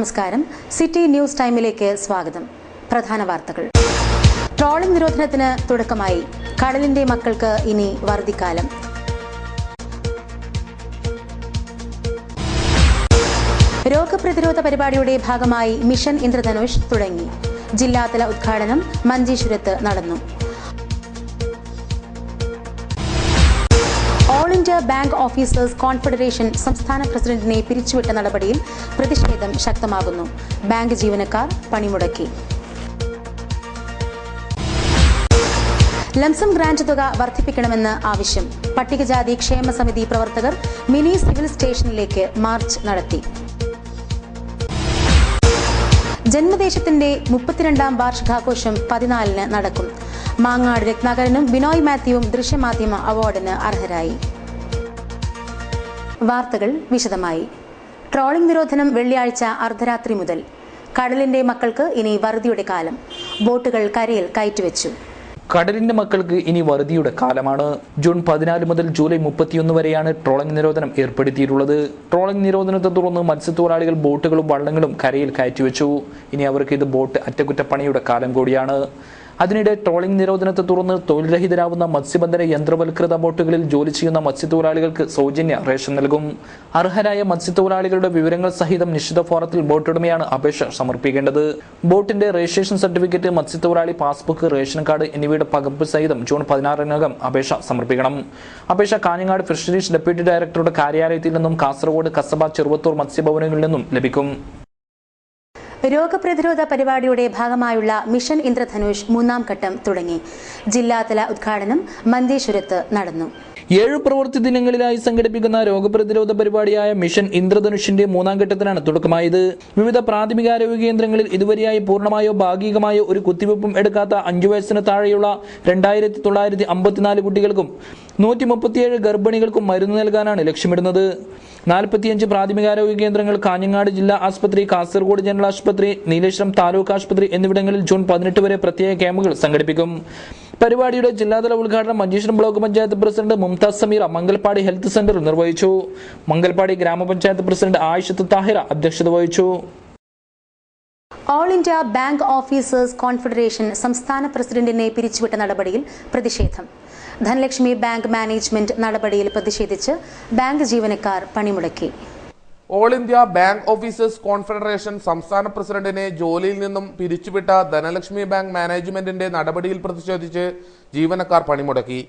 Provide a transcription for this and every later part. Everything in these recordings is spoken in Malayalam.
നമസ്കാരം. സിറ്റി ന്യൂസ് ടൈമിലേക്ക് സ്വാഗതം. പ്രധാന വാർത്തകൾ. ട്രോളിംഗ് നിരോധനത്തിന് തുടക്കമായി. കടലിന്റെ മക്കൾക്ക് ഇനി വറുതിക്കാലം. രോഗപ്രതിരോധ പരിപാടിയുടെ ഭാഗമായി മിഷൻ ഇന്ദ്രധനുഷ് തുടങ്ങി. ജില്ലാതല ഉദ്ഘാടനം മഞ്ചേശ്വരത്ത് നടന്നു. All India bank officers confederation സംസ്ഥാന പ്രസിഡന്റിനെ പിരിച്ചുവിട്ട നടപടിയിൽ പ്രതിഷേധം ശക്തമാകുന്നു. ബാങ്ക് ജീവനക്കാർ പണിമുടക്കി. ലംസം ഗ്രാന്റ് തുക വർദ്ധിപ്പിക്കണമെന്ന് ആവശ്യം. പട്ടികജാതി ക്ഷേമ സമിതി പ്രവർത്തകർ മിനി സിവിൽ സ്റ്റേഷനിലേക്ക് മാർച്ച് നടത്തി. ജന്മദേശത്തിന്റെ 32ാം വാർഷികാഘോഷം 14-ന് നടക്കും. മാങ്ങാട് രത്നാകരനും ബിനോയ് മാത്യുവും ദൃശ്യമാധ്യമ അവാർഡിന് അർഹരായി. വാർത്തകൾ വിശദമായി. ട്രോളിംഗ് നിരോധനം വെള്ളിയാഴ്ച അർദ്ധരാത്രി മുതൽ. കടലിന്റെ മക്കൾക്ക് ഇനി വറുതിയുടെ കാലം. ബോട്ടുകൾ കരയിൽ കയറ്റിവെച്ചു. കടലിന്റെ മക്കൾക്ക് ഇനി വറുതിയുടെ കാലമാണ്. ജൂൺ 14 മുതൽ ജൂലൈ 31 വരെയാണ് ട്രോളിംഗ് നിരോധനം ഏർപ്പെടുത്തിയിട്ടുള്ളത്. ട്രോളിംഗ് നിരോധനത്തെ തുടർന്ന് മത്സ്യത്തൊഴിലാളികൾ ബോട്ടുകളും വള്ളങ്ങളും കരയിൽ കയറ്റിവെച്ചു. ഇനി അവർക്ക് ഇത് ബോട്ട് അറ്റകുറ്റപ്പണിയുടെ കാലം കൂടിയാണ്. അതിനിടെ ട്രോളിംഗ് നിരോധനത്തെ തുടർന്ന് തൊഴിൽരഹിതരാവുന്ന മത്സ്യബന്ധന യന്ത്രവൽകൃത ബോട്ടുകളിൽ ജോലി ചെയ്യുന്ന മത്സ്യത്തൊഴിലാളികൾക്ക് സൗജന്യ റേഷൻ നൽകും. അർഹരായ മത്സ്യത്തൊഴിലാളികളുടെ വിവരങ്ങൾ സഹിതം നിശ്ചിത ഫോറത്തിൽ ബോട്ടുടമയാണ് അപേക്ഷ സമർപ്പിക്കേണ്ടത്. ബോട്ടിന്റെ രജിസ്ട്രേഷൻ സർട്ടിഫിക്കറ്റ്, മത്സ്യത്തൊഴിലാളി പാസ്ബുക്ക്, റേഷൻ കാർഡ് എന്നിവയുടെ പകർപ്പ് സഹിതം ജൂൺ 16-നകം അപേക്ഷ സമർപ്പിക്കണം. അപേക്ഷ കാഞ്ഞങ്ങാട് ഫിഷറീസ് ഡെപ്യൂട്ടി ഡയറക്ടറുടെ കാര്യാലയത്തിൽ നിന്നും കാസർഗോഡ്, കസബ, ചെറുവത്തൂർ മത്സ്യഭവനങ്ങളിൽ നിന്നും ലഭിക്കും. രോഗപ്രതിരോധ പരിപാടിയുടെ ഭാഗമായുള്ള മിഷൻ ഇന്ദ്രധനുഷ് 3ാം ഘട്ടം തുടങ്ങി. ജില്ലാതല ഉദ്ഘാടനം മഞ്ചേശ്വരത്ത് നടന്നു. 7 പ്രവൃത്തി ദിനങ്ങളിലായി സംഘടിപ്പിക്കുന്ന രോഗപ്രതിരോധ പരിപാടിയായ മിഷൻ ഇന്ദ്രധനുഷിന്റെ 3ാം ഘട്ടത്തിനാണ് തുടക്കമായത്. വിവിധ പ്രാഥമികാരോഗ്യ കേന്ദ്രങ്ങളിൽ ഇതുവരെയായി പൂർണ്ണമായോ ഭാഗികമായോ ഒരു കുത്തിവെപ്പും എടുക്കാത്ത 5 വയസ്സിന് താഴെയുള്ള 2954 കുട്ടികൾക്കും 137 ഗർഭിണികൾക്കും മരുന്ന് നൽകാനാണ് ലക്ഷ്യമിടുന്നത്. 45 പ്രാഥമികാരോഗ്യ കേന്ദ്രങ്ങൾ, കാഞ്ഞങ്ങാട് ജില്ലാ ആശുപത്രി, കാസർഗോഡ് ജനറൽ ആശുപത്രി, നീലേശ്വരം താലൂക്ക് ആശുപത്രി എന്നിവിടങ്ങളിൽ ജൂൺ 18 വരെ പ്രത്യേക ക്യാമ്പുകൾ സംഘടിപ്പിക്കും. പരിപാടിയുടെ ജില്ലാതല ഉദ്ഘാടനം Manjeshwaram block panchayat president Mumtaz Sameera Mangalpady health സെന്ററിൽ നിർവഹിച്ചു. മംഗൽപാടി ഗ്രാമപഞ്ചായത്ത് പ്രസിഡന്റ് ആയിഷത്ത് താഹിറ അധ്യക്ഷത വഹിച്ചു. All India bank officers confederation സംസ്ഥാന പ്രസിഡന്റിനെ പിരിച്ചുവിട്ട നടപടിയിൽ പ്രതിഷേധം. ധനലക്ഷ്മി ബാങ്ക് മാനേജ്മെന്റ് നടപടിയിൽ പ്രതിഷേധിച്ച് ബാങ്ക് ജീവനക്കാർ പണിമുടക്കി. All India bank officers confederation സംസ്ഥാന പ്രസിഡന്റിനെ ജോലിയിൽ നിന്നും പിരിച്ചുവിട്ട ധനലക്ഷ്മി ബാങ്ക് മാനേജ്മെന്റിന്റെ നടപടിയിൽ പ്രതിഷേധിച്ച് ജീവനക്കാർ പണിമുടക്കി.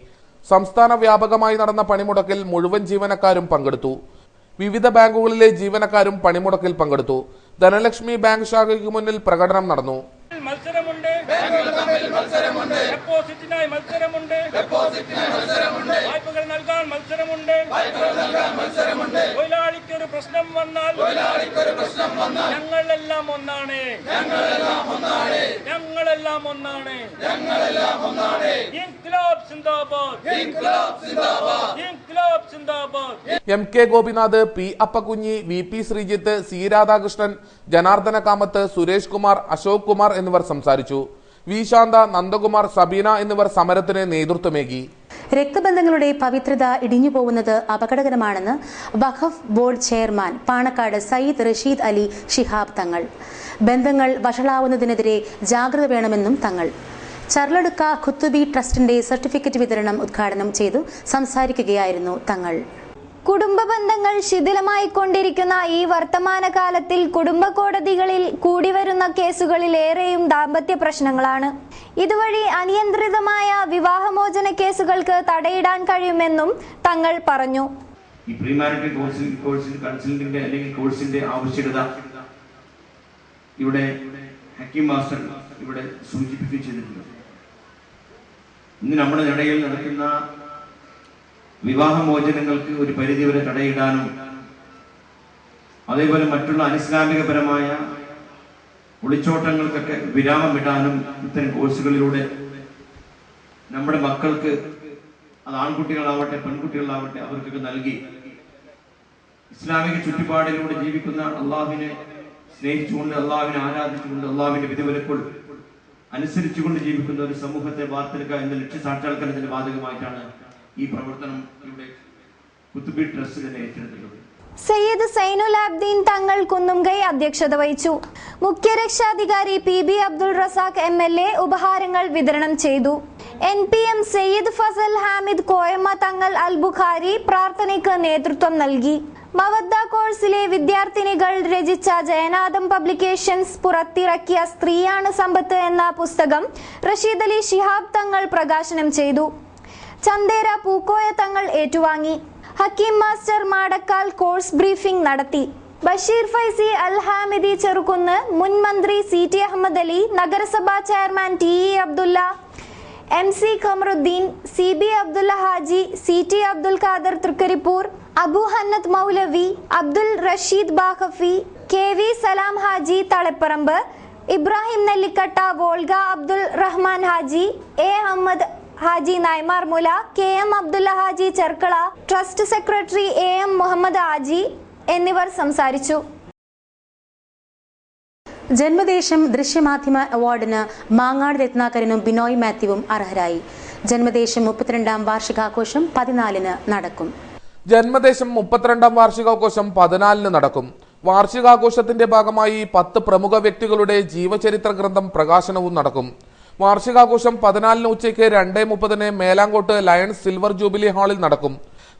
സംസ്ഥാന വ്യാപകമായി നടന്ന പണിമുടക്കിൽ മുഴുവൻ ജീവനക്കാരും പങ്കെടുത്തു. വിവിധ ബാങ്കുകളിലെ ജീവനക്കാരും പണിമുടക്കിൽ പങ്കെടുത്തു. ധനലക്ഷ്മി ബാങ്ക് ശാഖയ്ക്ക് മുന്നിൽ പ്രകടനം നടന്നു. മത്സരമുണ്ട്, ഡെപ്പോസിറ്റിനായി മത്സരമുണ്ട്, വായ്പകൾ നൽകാൻ മത്സരമുണ്ട്, തൊഴിലാളിക്കൊരു പ്രശ്നം വന്നാൽ ഞങ്ങളെല്ലാം ഒന്നാണ്, ഞങ്ങളെല്ലാം ഒന്നാണ്. ഇൻക്ലാബ് സിന്ദാബാദ്, ഇൻക്ലാബ് സിന്ദാബാദ്. M K Gopinath, P Appakunji, V P Sreejith, C Radhakrishnan, Janardhana Kamath, Suresh Kumar, Ashok Kumar എന്നിവർ സംസാരിച്ചു. വി ശാന്ത, നന്ദകുമാർ, സബീന എന്നിവർ സമരത്തിന് നേതൃത്വമേകി. രക്തബന്ധങ്ങളുടെ പവിത്രത ഇടിഞ്ഞുപോകുന്നത് അപകടകരമാണെന്ന് വഖഫ് ബോർഡ് ചെയർമാൻ പാണക്കാട് സയ്യിദ് റഷീദ് അലി ശിഹാബ് തങ്ങൾ. ബന്ധങ്ങൾ വഷളാവുന്നതിനെതിരെ ജാഗ്രത വേണമെന്നും തങ്ങൾ. ചർലടുക്ക ഖുത്തുബി ട്രസ്റ്റിന്റെ സർട്ടിഫിക്കറ്റ് വിതരണം ഉദ്ഘാടനം ചെയ്തു സംസാരിക്കുകയായിരുന്നു തങ്ങൾ. കുടുംബ ബന്ധങ്ങൾ ശിഥിലമായിക്കൊണ്ടിരിക്കുന്ന ഈ വർത്തമാനകാലത്തിൽ കുടുംബ കോടതികളിൽ കൂടിവരുന്ന കേസുകളിലേറെയും ദാമ്പത്യ പ്രശ്നങ്ങളാണ്. ഇതുവഴി അനിയന്ത്രിതമായ വിവാഹമോചന കേസുകൾക്ക് തടയിടാൻ കഴിയുമെന്നും തങ്ങൾ പറഞ്ഞു. ഈ പ്രീമാരിറ്റൽ കൗൺസിലിംഗിന്റെ അല്ലെങ്കിൽ കോഴ്സിന്റെ ആവശ്യകത ഇവിടെ ഹക്കീം മാസ്റ്റർ ഇവിടെ സൂചിപ്പിച്ചിട്ടുണ്ട്. ഇന്ന് നമ്മുടെ ഇടയിൽ നടക്കുന്ന വിവാഹമോചനങ്ങൾക്ക് ഒരു പരിധിവരെ തടയിടാനും അതേപോലെ മറ്റുള്ള അനിസ്ലാമികപരമായ ഒളിച്ചോട്ടങ്ങൾക്കൊക്കെ വിരാമമിടാനും ഇത്തരം കോഴ്സുകളിലൂടെ നമ്മുടെ മക്കൾക്ക്, അത് ആൺകുട്ടികളാവട്ടെ പെൺകുട്ടികളാവട്ടെ, അവർക്കൊക്കെ നൽകി ഇസ്ലാമിക ചുറ്റുപാടിലൂടെ ജീവിക്കുന്ന, അള്ളാഹുവിനെ സ്നേഹിച്ചുകൊണ്ട്, അള്ളാഹുവിനെ ആരാധിച്ചുകൊണ്ട്, അള്ളാഹുവിന്റെ വിധിവിലക്കുകൾ അനുസരിച്ചുകൊണ്ട് ജീവിക്കുന്ന ഒരു സമൂഹത്തെ വാർത്തെടുക്കുക എന്ന ലക്ഷ്യസാക്ഷാത്കാരത്തിന്റെ ബാധകമായിട്ടാണ് ഈ പ്രവർത്തനം ഇവിടെ ഖുത്തുബി ട്രസ്റ്റ് തന്നെ ഏറ്റെടുത്തിട്ടുള്ളത്. സയ്യിദ് സൈനുൽ ആബ്ദീൻ തങ്ങൾ കുന്നുംകൈ അധ്യക്ഷത വഹിച്ചു. മുഖ്യ രക്ഷാധികാരി PB അബ്ദുൾ റസാഖ് MLA ഉപഹാരങ്ങൾ വിതരണം ചെയ്തു. NPM സയ്യിദ് ഫസൽ ഹാമിദ് കോയമ്മ തങ്ങൾ അൽ ബുഖാരി പ്രാർത്ഥനയ്ക്ക് നേതൃത്വം നൽകി. മവദ്ദ കോഴ്സിലെ വിദ്യാർത്ഥിനികൾ രചിച്ച ജയനാഥം പബ്ലിക്കേഷൻസ് പുറത്തിറക്കിയ സ്ത്രീയാണ് സമ്പത്ത് എന്ന പുസ്തകം റഷീദ് അലി ശിഹാബ് തങ്ങൾ പ്രകാശനം ചെയ്തു. ചന്ദേര പൂക്കോയ തങ്ങൾ ഏറ്റുവാങ്ങി. Hakeem master Madakkal course briefing നടത്തി. ബഷീർ ഫൈസി അൽ ഹാമിദി ചെറുകുന്ന്, മുൻ മന്ത്രി CT അഹമ്മദ് അലി, നഗരസഭാ chairman TE Abdulla, MC Khamaruddin, CB Abdulla Haji, CT Abdul Khader Trikaripur, Abu Hannath Moulavi, Abdul Rasheed Baqavi, KV Salam Haji Taliparamba, Ibrahim Nellikatta, Volga Abdul Rahman Haji, A Ahammed Haji Naimarmoola, KM Abdulla Haji Cherkala, trust secretary AM Muhammed Haji എന്നിവർ സംസാരിച്ചു. ജന്മദേശം ദൃശ്യമാധ്യമ അവാർഡിന് മാങ്ങാട് രത്നാകരനും ബിനോയ് മാത്യുവും അർഹരായി. ജന്മദേശം 32ാം വാർഷികാഘോഷം 14-ന് നടക്കും. ജന്മദേശം 32ാം വാർഷികാഘോഷം 14-ന് നടക്കും. വാർഷികാഘോഷത്തിന്റെ ഭാഗമായി 10 പ്രമുഖ വ്യക്തികളുടെ ജീവചരിത്ര ഗ്രന്ഥം പ്രകാശനവും നടക്കും. വാർഷികാഘോഷം 14-ന് ഉച്ചയ്ക്ക് 2:30-ന് മേലാങ്കോട്ട് ലയൺസ് സിൽവർ ജൂബിലി ഹാളിൽ നടക്കും.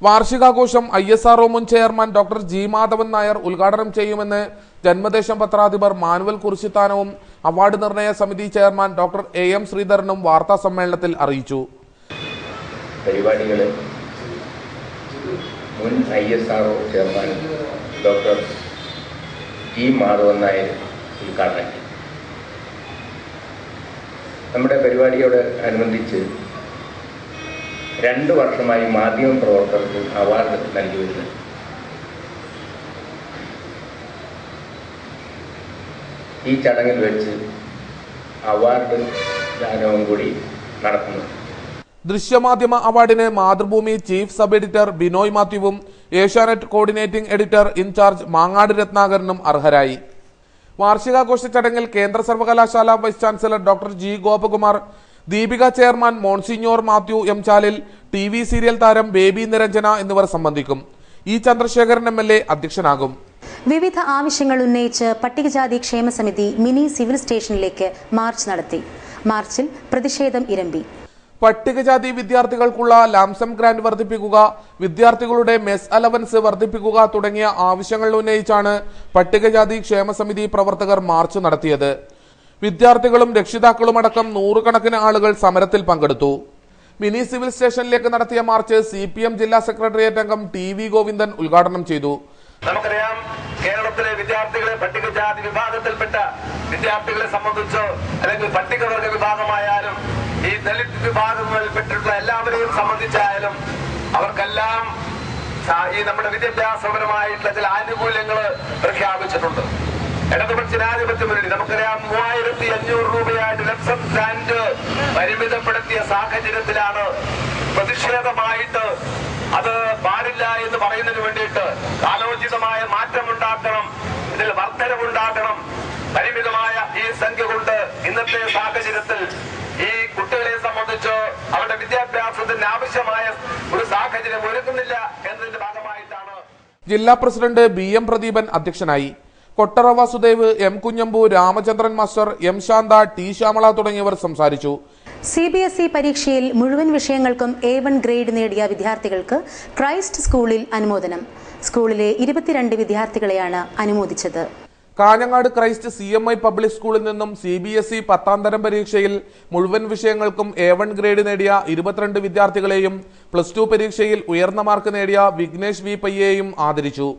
വാർഷികാഘോഷം ISRO മുൻ chairman doctor G Madhavan Nair ഉദ്ഘാടനം ചെയ്യുമെന്ന് ജന്മദേശം പത്രാധിപർ മാനുവൽ കുറിശിത്താനവും അവാർഡ് നിർണയ സമിതി ചെയർമാൻ ഡോക്ടർ AM ശ്രീധരനും വാർത്താ സമ്മേളനത്തിൽ അറിയിച്ചു. പരിപാടികളിൽ മുൻ ISRO chairman doctor G Madhavan Nair ഉദ്ഘാടനം ചെയ്തു. നമ്മുടെ പരിപാടിയോട് അനുബന്ധിച്ച് 2 വർഷമായി മാധ്യമ പ്രവർത്തകർക്ക് അവാർഡ് നൽകി വരുന്നത്. ഈ ചടങ്ങിൽ വെച്ച് അവാർഡ് ദാനവും കൂടി നടക്കുന്നു. ദൃശ്യമാധ്യമ അവാർഡിന് Mathrubhumi chief sub editor Binoy മാത്യുവും Asianet coordinating editor in charge Mangad രത്നാകരനും അർഹരായി. വാർഷികാഘോഷ ചടങ്ങിൽ കേന്ദ്ര സർവകലാശാല vice chancellor doctor G Gopakumar, Deepika chairman monsignor Mathew M Chalil, TV serial താരം ബേബി നിരഞ്ജന എന്നിവർ സംബന്ധിക്കും. E Chandrasekharan MLA അധ്യക്ഷനാകും. വിവിധ ആവശ്യങ്ങൾ ഉന്നയിച്ച് പട്ടികജാതി ക്ഷേമ സമിതി മിനി സിവിൽ സ്റ്റേഷനിലേക്ക് മാർച്ച് നടത്തി. മാർച്ചിൽ പ്രതിഷേധം ഇരമ്പി. പട്ടികജാതി വിദ്യാർത്ഥികൾക്കുള്ള ലാംസം ഗ്രാന്റ് വർദ്ധിപ്പിക്കുക, വിദ്യാർത്ഥികളുടെ മെസ് അലവൻസ് വർദ്ധിപ്പിക്കുക തുടങ്ങിയ ആവശ്യങ്ങൾ ഉന്നയിച്ചാണ് പട്ടികജാതി ക്ഷേമ സമിതി പ്രവർത്തകർ മാർച്ച് നടത്തിയത്. വിദ്യാർത്ഥികളും രക്ഷിതാക്കളുമടക്കം 100 കണക്കിന് ആളുകൾ സമരത്തിൽ പങ്കെടുത്തു. മിനി സിവിൽ സ്റ്റേഷനിലേക്ക് നടത്തിയ മാർച്ച് CPM ജില്ലാ സെക്രട്ടേറിയറ്റ് അംഗം TV ഗോവിന്ദൻ ഉദ്ഘാടനം ചെയ്തു. നമുക്കറിയാം, കേരളത്തിലെ വിദ്യാർത്ഥികളെ പട്ടികജാതി വിഭാഗത്തിൽപ്പെട്ട വിദ്യാർത്ഥികളെ സംബന്ധിച്ചോ അല്ലെങ്കിൽ പട്ടികവർഗ വിഭാഗമായാലും ഈ ദളിത് വിഭാഗങ്ങളിൽപ്പെട്ടിട്ടുള്ള എല്ലാവരെയും സംബന്ധിച്ചായാലും അവർക്കെല്ലാം ഈ നമ്മുടെ വിദ്യാഭ്യാസപരമായിട്ടുള്ള ചില ആനുകൂല്യങ്ങൾ പ്രഖ്യാപിച്ചിട്ടുണ്ട്. ഇടതുപക്ഷ ജനാധിപത്യ മുന്നണി നമുക്കറിയാം 3500 രൂപയായിട്ട് ലക്ഷം ഗ്രാന്റ് പരിമിതപ്പെടുത്തിയ സാഹചര്യത്തിലാണ് പ്രതിഷേധമായിട്ട് അത് പാടില്ല എന്ന് പറയുന്നതിന് വേണ്ടിയിട്ട് കാലോചിതമായ മാറ്റമുണ്ടാക്കണം, ഇതിൽ വർധനവുണ്ടാക്കണം. പരിമിതമായ ഈ സംഖ്യ കൊണ്ട് ഇന്നത്തെ സാഹചര്യത്തിൽ ഈ കുട്ടികളെ സംബന്ധിച്ച് അവരുടെ വിദ്യാഭ്യാസത്തിന് ആവശ്യമായ ഒരു സാഹചര്യം ഒരുക്കുന്നില്ല എന്നതിന്റെ ഭാഗമായിട്ടാണ്. ജില്ലാ പ്രസിഡന്റ് BM പ്രദീപൻ അധ്യക്ഷനായി. Kottara Vasudev, M Kunhambu, Ramachandran master, M Shantha, T Shyamala തുടങ്ങിയവർ സംസാരിച്ചു. CBSE പരീക്ഷയിൽ മുഴുവൻ വിഷയങ്ങൾക്കും A1 ഗ്രേഡ് നേടിയ വിദ്യാർത്ഥികൾക്ക് ക്രൈസ്റ്റ് സ്കൂളിൽ അനുമോദനം. സ്കൂളിലെ 22 വിദ്യാർത്ഥികളെയാണ് അനുമോദിച്ചത്. കാഞ്ഞങ്ങാട് ക്രൈസ്റ്റ് CMI പബ്ലിക് സ്കൂളിൽ നിന്നും CBSE 10ാം തരം പരീക്ഷയിൽ മുഴുവൻ വിഷയങ്ങൾക്കും A1 ഗ്രേഡ് നേടിയ 22 വിദ്യാർത്ഥികളെയും +2 പരീക്ഷയിൽ ഉയർന്ന മാർക്ക് നേടിയ വിഘ്നേഷ് V പയ്യെയും ആദരിച്ചു.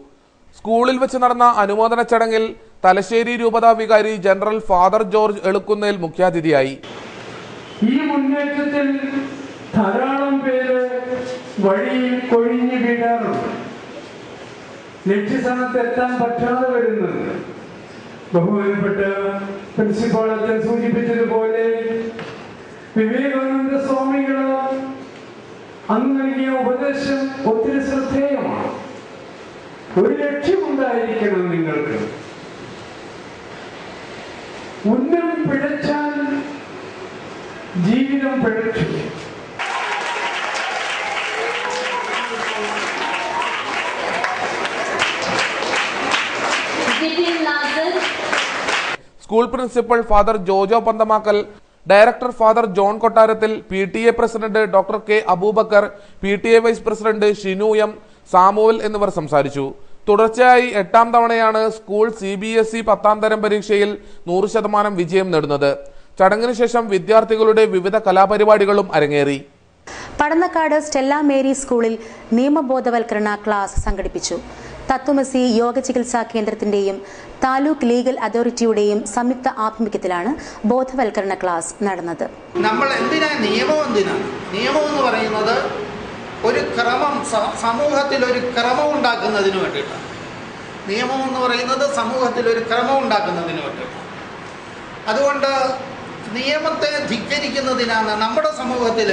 സ്കൂളിൽ വെച്ച് നടന്ന അനുമോദന ചടങ്ങിൽ തലശ്ശേരി രൂപത വികാരി ജനറൽ ഫാദർ ജോർജ് എളുക്കുന്നേൽ മുഖ്യാതിഥിയായി. ഈ മുന്നേറ്റത്തിൽ ധാരാളം പേര് വഴിയിൽ കൊഴിഞ്ഞു വീഴാറുണ്ട്. ലക്ഷ്യസ്ഥാനത്ത് എത്താൻ പറ്റാതെ വരുന്നുണ്ട്. ബഹുമാനപ്പെട്ട പ്രിൻസിപ്പാൾ അച്ഛൻ സൂചിപ്പിച്ചതുപോലെ വിവേകാനന്ദ സ്വാമികൾ അന്ന് നൽകിയ ഉപദേശം ഒത്തിരി ശ്രദ്ധേയമാണ്. ഒരു ലക്ഷ്യമുണ്ടായിരിക്കണം നിങ്ങൾക്ക്. ഉന്നം പിഴച്ചാൽ ജീവിതം പിഴച്ചു. School principal father Jojo Panthamakkal, director father John Kottarathil, PTA president doctor K Aboobacker, PTA vice president Shinu M, Samuel എന്നിവർ സംസാരിച്ചു. തുടർച്ചയായി 8ാം തവണയാണ് സ്കൂൾ CBSE 10ാം തരം പരീക്ഷയിൽ 100% വിജയം നേടുന്നത്. ചടങ്ങിന് ശേഷം വിദ്യാർത്ഥികളുടെ വിവിധ കലാപരിപാടികളും അരങ്ങേറി. പടന്നക്കാട് സ്റ്റെല്ല മേരി സ്കൂളിൽ നിയമബോധവൽക്കരണ ക്ലാസ് സംഘടിപ്പിച്ചു. തത്വമസി യോഗ ചികിത്സാ കേന്ദ്രത്തിന്റെയും താലൂക്ക് ലീഗൽ അതോറിറ്റിയുടെയും സംയുക്ത ആഭിമുഖ്യത്തിലാണ് ബോധവൽക്കരണ ക്ലാസ് നടന്നത്. നമ്മൾ നിയമം എന്ന് പറയുന്നത് ഒരു ക്രമം, സമൂഹത്തിൽ ഒരു ക്രമം ഉണ്ടാക്കുന്നതിന് വേണ്ടിയിട്ടാണ്. നിയമം എന്ന് പറയുന്നത് സമൂഹത്തിൽ ഒരു ക്രമം ഉണ്ടാക്കുന്നതിന് വേണ്ടിയിട്ടാണ്. അതുകൊണ്ട് നിയമത്തെ ധിക്കരിക്കുന്നതിനാണ് നമ്മുടെ സമൂഹത്തിൽ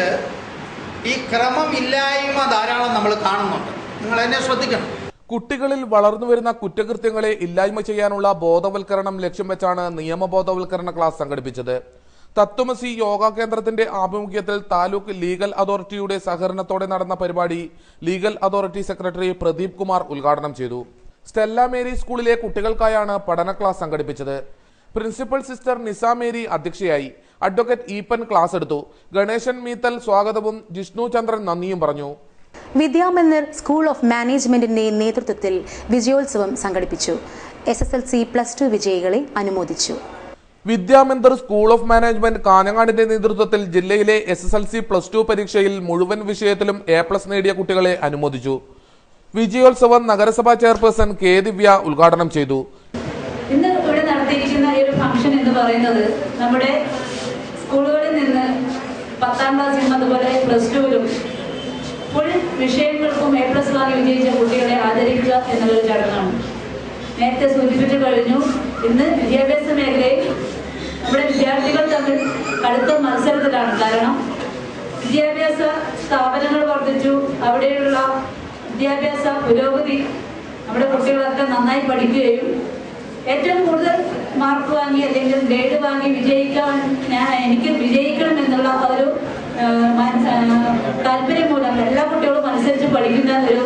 ഈ ക്രമമില്ലായ്മ ധാരാളം നമ്മൾ കാണുന്നുണ്ട്. നിങ്ങൾ എന്നെ ശ്രദ്ധിക്കണം. കുട്ടികളിൽ വളർന്നുവരുന്ന കുറ്റകൃത്യങ്ങളെ ഇല്ലായ്മ ചെയ്യാനുള്ള ബോധവൽക്കരണം ലക്ഷ്യം വെച്ചാണ് നിയമബോധവൽക്കരണ ക്ലാസ് സംഘടിപ്പിച്ചത്. തത്വമസി യോഗ കേന്ദ്രത്തിന്റെ ആഭിമുഖ്യത്തിൽ താലൂക്ക് ലീഗൽ അതോറിറ്റിയുടെ സഹകരണത്തോടെ നടന്ന പരിപാടി legal authority secretary Pradeep Kumar ഉദ്ഘാടനം ചെയ്തു. സ്റ്റെല്ല മേരി സ്കൂളിലെ കുട്ടികൾക്കായാണ് പഠന ക്ലാസ് സംഘടിപ്പിച്ചത്. പ്രിൻസിപ്പൽ സിസ്റ്റർ നിസ മേരി അധ്യക്ഷയായി. അഡ്വക്കേറ്റ് ഈപ്പൻ ക്ലാസ് എടുത്തു. ഗണേശൻ മീത്തൽ സ്വാഗതവും ജിഷ്ണു ചന്ദ്രൻ നന്ദിയും പറഞ്ഞു. വിദ്യാമന്ദിർ സ്കൂൾ ഓഫ് മാനേജ്മെന്റിന്റെ നേതൃത്വത്തിൽ വിജയോത്സവം സംഘടിപ്പിച്ചു. SSLC +2 വിജയികളെ അനുമോദിച്ചു. വിദ്യാമന്ദിർ സ്കൂൾ ഓഫ് മാനേജ്മെന്റ് കാഞ്ഞങ്ങാടിന്റെ നേതൃത്വത്തിൽ ജില്ലയിലെ SSLC +2 പരീക്ഷയിൽ മുഴുവൻ വിഷയത്തിലും A+ നേടിയ കുട്ടികളെ അനുമോദിച്ചു. വിജയോത്സവം നഗരസഭാ ചെയർപേഴ്സൺ കെ ദിവ്യ ഉദ്ഘാടനം ചെയ്തു. ഇന്ന് ഇവിടെ നടത്തിയിരിക്കുന്ന ഈ ഒരു ഫംഗ്ഷൻ എന്ന് പറയുന്നത് നമ്മുടെ സ്കൂളുകളിൽ നിന്ന് 10ാം ക്ലാസ്സിലും അതുപോലെ +2ലും ഫുൾ വിഷയങ്ങൾക്കും A+ വാങ്ങി വിജയിച്ച കുട്ടികളെ ആദരിക്കുക എന്നുള്ളൊരു ചടങ്ങാണ്. നേരത്തെ സൂചിപ്പിച്ചു കഴിഞ്ഞു. ഇന്ന് വിദ്യാഭ്യാസ മേഖലയിൽ നമ്മുടെ വിദ്യാർത്ഥികൾ തമ്മിൽ കടുത്ത മത്സരത്തിലാണ്. കാരണം വിദ്യാഭ്യാസ സ്ഥാപനങ്ങൾ വർദ്ധിച്ചു, അവിടെയുള്ള വിദ്യാഭ്യാസ പുരോഗതി, നമ്മുടെ കുട്ടികളൊക്കെ നന്നായി പഠിക്കുകയും ഏറ്റവും കൂടുതൽ മാർക്ക് വാങ്ങി അല്ലെങ്കിൽ ഗ്രേഡ് വാങ്ങി വിജയിക്കാൻ എനിക്ക് വിജയിക്കണം എന്നുള്ള ഒരു താല്പര്യം മൂലം എല്ലാ കുട്ടികളും മത്സരിച്ച് പഠിക്കുന്ന ഒരു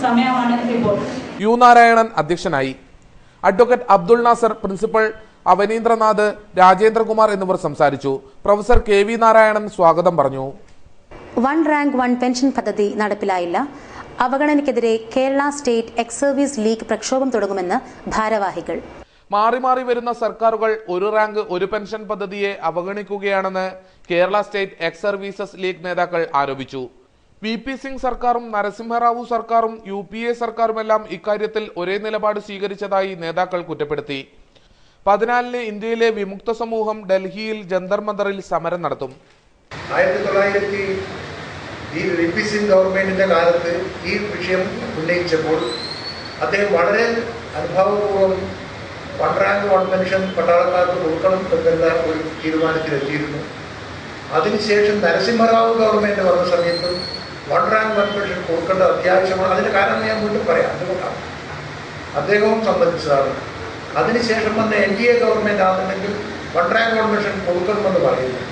സമയമാണ് ഇപ്പോൾ. യു നാരായണൻ അധ്യക്ഷനായി. അഡ്വക്കേറ്റ് അബ്ദുൾ നാസർ, പ്രിൻസിപ്പൽ അവനീന്ദ്രനാഥ്, രാജേന്ദ്രകുമാർ എന്നിവർ സംസാരിച്ചു. പ്രൊഫസർ KV നാരായണൻ സ്വാഗതം പറഞ്ഞു. 1 റാങ്ക് 1 പെൻഷൻ പദ്ധതി നടപ്പിലായില്ല. അവഗണനയ്ക്കെതിരെ Kerala state ex service league പ്രക്ഷോഭം തുടങ്ങുമെന്ന് ഭാരവാഹികൾ. മാറി മാറി വരുന്ന സർക്കാരുകൾ 1 റാങ്ക് 1 പെൻഷൻ പദ്ധതിയെ അവഗണിക്കുകയാണെന്ന് Kerala state ex services league നേതാക്കൾ ആരോപിച്ചു. VP സിംഗ് സർക്കാരും നരസിംഹറാവു സർക്കാരും UPA സർക്കാരുമെല്ലാം ഇക്കാര്യത്തിൽ ഒരേ നിലപാട് സ്വീകരിച്ചതായി നേതാക്കൾ കുറ്റപ്പെടുത്തി. 14-ന് ഇന്ത്യയിലെ വിമുക്ത സമൂഹം ഡൽഹിയിൽ ജന്തർ മന്ദറിൽ സമരം നടത്തും. 1900 VP സിംഗ് ഗവൺമെന്റിന്റെ കാലത്ത് ഈ വിഷയം ഉന്നയിച്ചപ്പോൾ അദ്ദേഹം വളരെ അനുഭാവപൂർവ്വം 1 റാങ്ക് 1 പെൻഷൻ പട്ടാളക്കാർക്ക് കൊടുക്കണം എന്നുള്ള ഒരു തീരുമാനത്തിലെത്തിയിരുന്നു. അതിനുശേഷം നരസിംഹറാവു ഗവൺമെന്റ് വന്ന സമയത്ത് 1 റാങ്ക് 1 പെൻഷൻ കൊടുക്കേണ്ട അത്യാവശ്യമാണ്. അതിന് കാരണം ഞാൻ വീണ്ടും പറയാം. അതുകൊണ്ടാണ് അദ്ദേഹവും സംബന്ധിച്ചതാണ്. അതിനുശേഷം വന്ന NDA ഗവൺമെന്റ് ആണെന്നുണ്ടെങ്കിൽ 1 റാങ്ക് 1 പെൻഷൻ കൊടുക്കണമെന്ന് പറയുന്നു.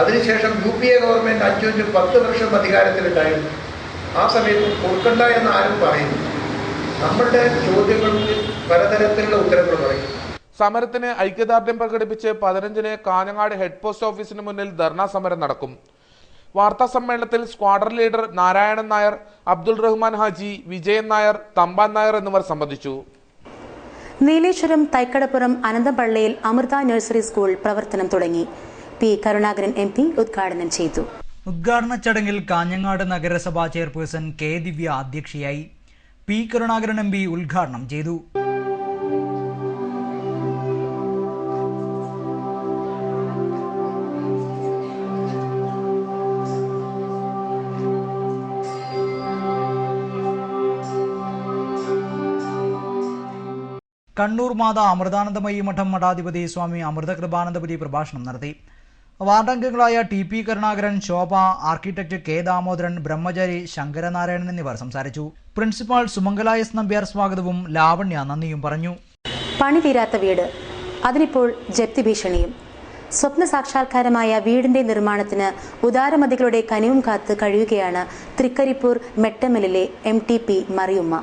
അതിനുശേഷം UPA ഗവൺമെന്റ് 5-10 വർഷം അധികാരത്തിലുണ്ടായിരുന്നു. ആ സമയത്ത് കൊടുക്കണ്ട എന്ന് ആരും പറയുന്നു. നമ്മളുടെ ചോദ്യങ്ങൾക്ക് പലതരത്തിലുള്ള ഉത്തരങ്ങൾ പറയും. സമരത്തിന് ഐക്യദാർഢ്യം പ്രകടിപ്പിച്ച് 15-ന് കാഞ്ഞങ്ങാട് ഹെഡ് പോസ്റ്റ് ഓഫീസിന് മുന്നിൽ ധർണാ സമരം നടക്കും. വാർത്താ സമ്മേളനത്തിൽ സ്ക്വാഡ്രൺ ലീഡർ നാരായണൻ നായർ, അബ്ദുൾ റഹ്മാൻ ഹാജി, വിജയൻ നായർ, തമ്പാൻ നായർ എന്നിവർ സംബന്ധിച്ചു. നീലേശ്വരം തൈക്കടപ്പുറം അനന്തപള്ളിയിൽ അമൃത നഴ്സറി സ്കൂൾ പ്രവർത്തനം തുടങ്ങി. P. കരുണാകരൻ MP ഉദ്ഘാടനം ചെയ്തു. ഉദ്ഘാടന ചടങ്ങിൽ കാഞ്ഞങ്ങാട് നഗരസഭാ ചെയർപേഴ്സൺ K. ദിവ്യ അധ്യക്ഷയായി. P. കരുണാകരൻ MP ഉദ്ഘാടനം ചെയ്തു. കണ്ണൂർ മാതാ അമൃതാനന്ദമയി മഠം മഠാധിപതി സ്വാമി അമൃതകൃപാനന്ദപുരി പ്രഭാഷണം നടത്തി. വാർഡംഗങ്ങളായ TP കരുണാകരൻ, ശോഭ, ആർക്കിടെക്ട് K. ദാമോദരൻ, ബ്രഹ്മചാരി ശങ്കരനാരായണൻ എന്നിവർ സംസാരിച്ചു. Principal Sumangala S. നമ്പ്യാർ സ്വാഗതവും ലാവണ്യ നന്ദിയും പറഞ്ഞു. പണി തീരാത്ത വീട്, അതിനിപ്പോൾ ജപ്തി ഭീഷണിയും. സ്വപ്ന സാക്ഷാത്കാരമായ വീടിന്റെ നിർമ്മാണത്തിന് ഉദാരമതികളുടെ കനിവും കാത്ത് കഴിയുകയാണ് തൃക്കരിപ്പൂർ മെട്ടമലിലെ MTP മറിയുമ്മ.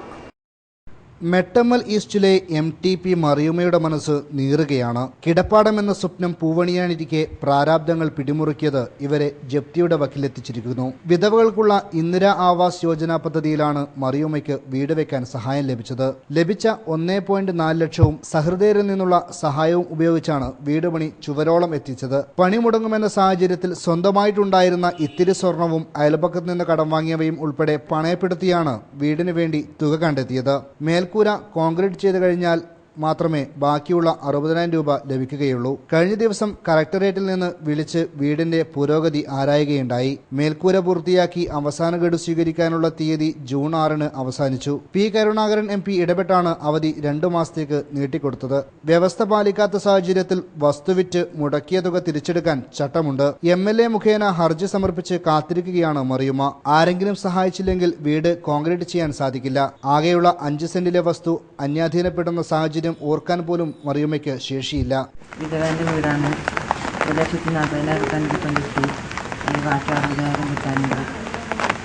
മെട്ടമ്മൽ ഈസ്റ്റിലെ MTP മറിയുമ്മയുടെ മനസ്സ് നീറുകയാണ്. കിടപ്പാടം എന്ന സ്വപ്നം പൂവണിയാനിരിക്കെ പ്രാരാബ്ദങ്ങൾ പിടിമുറുക്കിയത് ഇവരെ ജപ്തിയുടെ വക്കിലെത്തിച്ചിരിക്കുന്നു. വിധവകൾക്കുള്ള ഇന്ദിരാ ആവാസ് യോജന പദ്ധതിയിലാണ് മറിയുമ്മയ്ക്ക് വീട് വെക്കാൻ സഹായം ലഭിച്ചത്. ലഭിച്ച 1.4 ലക്ഷവും സഹൃദയരിൽ നിന്നുള്ള സഹായവും ഉപയോഗിച്ചാണ് വീട് പണി ചുവരോളം എത്തിച്ചത്. പണി മുടങ്ങുമെന്ന സാഹചര്യത്തിൽ സ്വന്തമായിട്ടുണ്ടായിരുന്ന ഇത്തിരി സ്വർണവും അയൽപക്കത്ത് നിന്ന് കടം വാങ്ങിയവയും ഉൾപ്പെടെ പണയപ്പെടുത്തിയാണ് വീടിന് വേണ്ടി തുക കണ്ടെത്തിയത്. മേൽക്കൂര കോൺക്രീറ്റ് ചെയ്ത് കഴിഞ്ഞാൽ മാത്രമേ ബാക്കിയുള്ള 60,000 രൂപ ലഭിക്കുകയുള്ളൂ. കഴിഞ്ഞ ദിവസം കളക്ടറേറ്റിൽ നിന്ന് വിളിച്ച് വീടിന്റെ പുരോഗതി ആരായുകയുണ്ടായി. മേൽക്കൂര പൂർത്തിയാക്കി അവസാന ഗഡു സ്വീകരിക്കാനുള്ള തീയതി ജൂൺ 6 അവസാനിച്ചു. P. കരുണാകരൻ MP ഇടപെട്ടാണ് അവധി 2 മാസത്തേക്ക് നീട്ടിക്കൊടുത്തത്. വ്യവസ്ഥ പാലിക്കാത്ത സാഹചര്യത്തിൽ വസ്തുവിറ്റ് മുടക്കിയ തുക തിരിച്ചെടുക്കാൻ ചട്ടമുണ്ട്. MLA മുഖേന ഹർജി സമർപ്പിച്ച് കാത്തിരിക്കുകയാണ് മറിയുമ്മ. ആരെങ്കിലും സഹായിച്ചില്ലെങ്കിൽ വീട് കോൺക്രീറ്റ് ചെയ്യാൻ സാധിക്കില്ല. ആകെയുള്ള 5 സെന്റിലെ വസ്തു അന്യാധീനപ്പെടുന്ന സാഹചര്യം ഓർക്കാൻ പോലും മറിയുമ്മയ്ക്ക് ശേഷിയില്ല. വിധവന്റെ വീടാണ്. 1,40,000 കിട്ടി. ബാക്കി 60,000 കിട്ടാനുണ്ട്.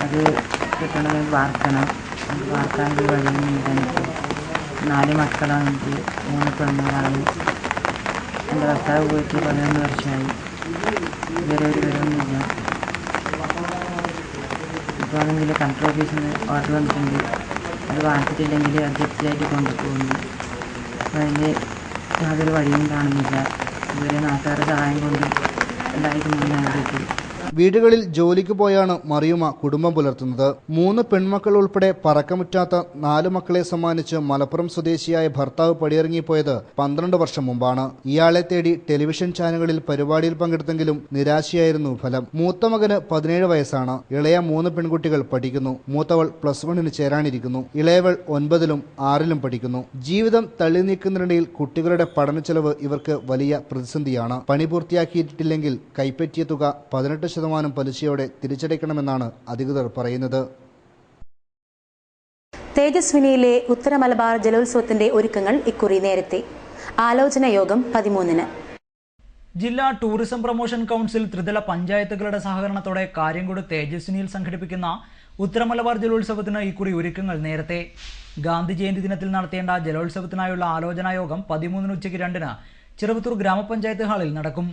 അത് കിട്ടണമെങ്കിൽ വാർക്കണം. അത് വാർക്കാൻ ഒരു വഴിയുണ്ട്. എനിക്ക് 4 മക്കളാണ്. എനിക്ക് 3 പെണ്ണുകളാണ്. എൻ്റെ ഭർത്താവ് പോയിട്ട് 11 വർഷമായി. ഇതുവരെ ഒരു വിവരമൊന്നുമില്ല. ഇപ്പോൾ ആണെങ്കിൽ കളക്ടർ ഓഫീസിൽ നിന്ന് ഓർഡർ വന്നിട്ടുണ്ട്. അത് വാങ്ങിച്ചിട്ടില്ലെങ്കിൽ അഡ്ജസ്റ്റായിട്ട് കൊണ്ടുപോകുന്നു. അപ്പോൾ അതിന് യാതൊരു വഴിയും കാണുന്നില്ല. ഇതുവരെ നാട്ടുകാരുടെ സഹായം കൊണ്ട് എല്ലാവർക്കും മുന്നേറിയിട്ട് വീടുകളിൽ ജോലിക്ക് പോയാണ് മറിയുമ്മ കുടുംബം പുലർത്തുന്നത്. 3 പെൺമക്കൾ ഉൾപ്പെടെ പറക്കമുറ്റാത്ത 4 മക്കളെ സമ്മാനിച്ച് മലപ്പുറം സ്വദേശിയായ ഭർത്താവ് പടിയിറങ്ങിപ്പോയത് 12 വർഷം മുമ്പാണ്. ഇയാളെ തേടി ടെലിവിഷൻ ചാനലുകളിൽ പരിപാടിയിൽ പങ്കെടുത്തെങ്കിലും നിരാശയായിരുന്നു ഫലം. മൂത്ത മകന് 17 വയസ്സാണ്. ഇളയ 3 പെൺകുട്ടികൾ പഠിക്കുന്നു. മൂത്തവൾ +1 ചേരാനിരിക്കുന്നു. ഇളയവൾ 9ലും 6ലും പഠിക്കുന്നു. ജീവിതം തള്ളി നീക്കുന്നതിനിടയിൽ കുട്ടികളുടെ പഠനച്ചെലവ് ഇവർക്ക് വലിയ പ്രതിസന്ധിയാണ്. പണി പൂർത്തിയാക്കിയിട്ടില്ലെങ്കിൽ കൈപ്പറ്റിയ തുക 18% പലിശയോടെ തിരിച്ചടയ്ക്കണമെന്നാണ് അധികൃതർ പറയുന്നത്. തേജസ്വിനിയിലെ ഉത്തര മലബാർ ജലോത്സവത്തിന്റെ ഒരുക്കങ്ങൾ ഇക്കുറി നേരത്തെ. ആലോചന യോഗം 13-ന്. ജില്ലാ ടൂറിസം പ്രൊമോഷൻ കൗൺസിൽ ത്രിതല പഞ്ചായത്തുകളുടെ സഹകരണത്തോടെ കാര്യംകുട് തേജസ്വിനിയിൽ സംഘടിപ്പിക്കുന്ന ഉത്തര മലബാർ ജലോത്സവത്തിന് ഇക്കുറി ഒരുക്കങ്ങൾ നേരത്തെ. ഗാന്ധി ജയന്തി ദിനത്തിൽ നടത്തേണ്ട ജലോത്സവത്തിനായുള്ള ആലോചനാ യോഗം 13-ന് ഉച്ചയ്ക്ക് 2-ന് ചെറുവത്തൂർ ഗ്രാമപഞ്ചായത്ത് ഹാളിൽ നടക്കും.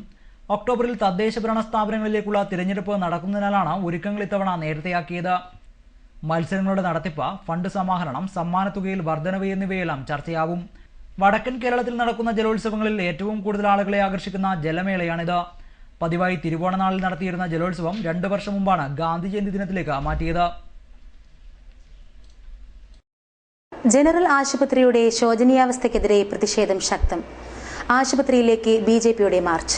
ഒക്ടോബറിൽ തദ്ദേശ ഭരണ സ്ഥാപനങ്ങളിലേക്കുള്ള തിരഞ്ഞെടുപ്പ് നടക്കുന്നതിനാലാണ് ഒരുക്കങ്ങൾ ഇത്തവണ നേരത്തെയാക്കിയത്. മത്സരങ്ങളുടെ നടത്തിപ്പ്, ഫണ്ട് സമാഹരണം, സമ്മാനത്തുകയിൽ വർധനവ് എന്നിവയെല്ലാം ചർച്ചയാവും. വടക്കൻ കേരളത്തിൽ നടക്കുന്ന ജലോത്സവങ്ങളിൽ ഏറ്റവും കൂടുതൽ ആളുകളെ ആകർഷിക്കുന്ന ജലമേളയാണിത്. പതിവായി തിരുവോണനാളിൽ നടത്തിയിരുന്ന ജലോത്സവം 2 വർഷം മുമ്പാണ് ഗാന്ധി ജയന്തി ദിനത്തിലേക്ക് മാറ്റിയത്. ജനറൽ ആശുപത്രിയുടെ ശോചനീയാവസ്ഥയ്ക്കെതിരെ പ്രതിഷേധം ശക്തം. ആശുപത്രിയിലേക്ക് BJPയുടെ മാർച്ച്.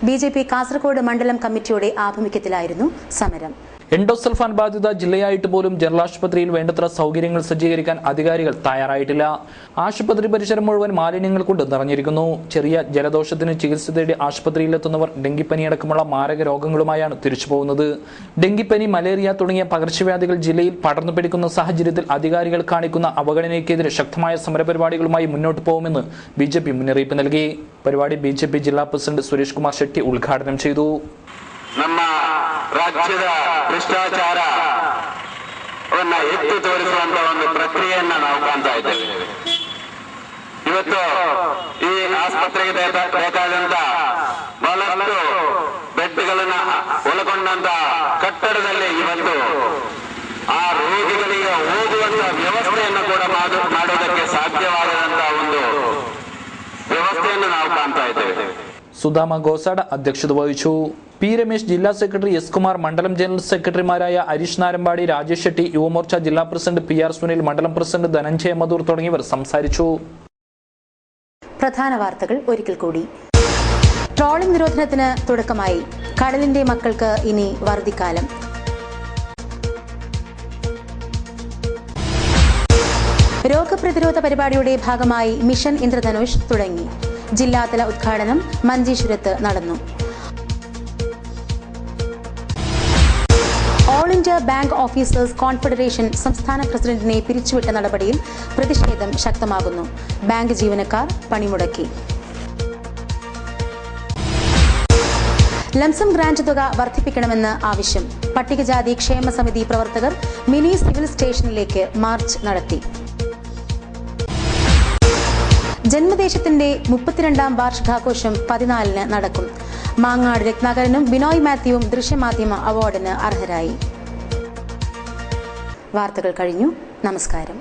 BJP കാസർഗോഡ് മണ്ഡലം കമ്മിറ്റിയുടെ ആഭിമുഖ്യത്തിലായിരുന്നു സമരം. എൻഡോസൾഫാൻ ബാധിത ജില്ലയായിട്ട് പോലും ജനറൽ ആശുപത്രിയിൽ വേണ്ടത്ര സൗകര്യങ്ങൾ സജ്ജീകരിക്കാൻ അധികാരികൾ തയ്യാറായിട്ടില്ല. ആശുപത്രി പരിസരം മുഴുവൻ മാലിന്യങ്ങൾ കൊണ്ട് നിറഞ്ഞിരിക്കുന്നു. ചെറിയ ജലദോഷത്തിന് ചികിത്സ തേടി ആശുപത്രിയിലെത്തുന്നവർ ഡെങ്കിപ്പനിയടക്കമുള്ള മാരക രോഗങ്ങളുമായാണ് തിരിച്ചു പോകുന്നത്. ഡെങ്കിപ്പനി, മലേറിയ തുടങ്ങിയ പകർച്ചവ്യാധികൾ ജില്ലയിൽ പടർന്നു പിടിക്കുന്ന സാഹചര്യത്തിൽ അധികാരികൾ കാണിക്കുന്ന അവഗണനയ്ക്കെതിരെ ശക്തമായ സമരപരിപാടികളുമായി മുന്നോട്ട് പോകുമെന്ന് BJP മുന്നറിയിപ്പ് നൽകി. പരിപാടി BJP ಜಿಲ್ಲಾ പ്രസിഡന്റ് സുരേഷ് കുമാർ ಶೆಟ್ಟಿ ഉദ്ഘാടനം ചെയ്തു. ನಮ್ಮ ರಾಜ್ಯದ ಭ್ರಷ್ಟಾಚಾರವನ್ನ ಎತ್ತಿ ತೋರಿಸುವಂತ ಒಂದು ಪ್ರಕ್ರಿಯೆಯನ್ನ ನಾವು ಕಾಣ್ತಾ ಇದ್ದೇವೆ. ಇವತ್ತು ಈ ಆಸ್ಪತ್ರೆಗೆ ಬೇಕಾದಂತ ಬಹಳಷ್ಟು ಬೆಡ್ಗಳನ್ನ ಒಳಗೊಂಡಂತ ಕಟ್ಟಡದಲ್ಲಿ ಇವತ್ತು ಆ ರೋಗಿಗಳಿಗೆ ಹೋಗುವಂತ ವ್ಯವಸ್ಥೆಯನ್ನು ಕೂಡ ಮಾಡೋದಕ್ಕೆ ಸಾಧ್ಯವಾಗದಂತ ಒಂದು ವ್ಯವಸ್ಥೆಯನ್ನು ನಾವು ಕಾಣ್ತಾ ಇದ್ದೇವೆ. സുധാമ ഗോസാഡ അധ്യക്ഷത വഹിച്ചു. P. രമേശ് ജില്ലാ സെക്രട്ടറി, S. കുമാർ മണ്ഡലം ജനറൽ സെക്രട്ടറിമാരായ ഹരീഷ് നാരമ്പാടി, രാജേഷ് ഷെട്ടി, യുവമോർച്ച ജില്ലാ പ്രസിഡന്റ് PR സുനിൽ, മണ്ഡലം പ്രസിഡന്റ് ധനഞ്ജയ മധൂർ തുടങ്ങിയവർ സംസാരിച്ചു. പ്രധാന വാർത്തകൾ ഒരിക്കൽ കൂടി. ട്രോളിംഗ് നിരോധനത്തിന് തുടക്കമായി. കടലിന്റെ മക്കൾക്ക് ഇനി വറുതിക്കാലം. രോഗപ്രതിരോധ പരിപാടിയുടെ ഭാഗമായി മിഷൻ ഇന്ദ്രധനുഷ് തുടങ്ങി. ജില്ലാതല ഉദ്ഘാടനം മഞ്ചേശ്വരത്ത് നടന്നു. All India bank officers confederation സംസ്ഥാന പ്രസിഡന്റിനെ പിരിച്ചുവിട്ട നടപടിയിൽ പ്രതിഷേധം ശക്തമാകുന്നു. ബാങ്ക് ജീവനക്കാർ പണിമുടക്കി. ലംസം ഗ്രാന്റ് തുക വർദ്ധിപ്പിക്കണമെന്ന് ആവശ്യം. പട്ടികജാതി ക്ഷേമ സമിതി പ്രവർത്തകർ മിനി സിവിൽ സ്റ്റേഷനിലേക്ക് മാർച്ച് നടത്തി. ജന്മദേശത്തിന്റെ 32ാം വാർഷികാഘോഷം 14-ന് നടക്കും. മാങ്ങാട് രത്നാകരനും ബിനോയ് മാത്യുവും ദൃശ്യമാധ്യമ അവാർഡിന് അർഹരായി. വാർത്തകൾ കഴിഞ്ഞു. നമസ്കാരം.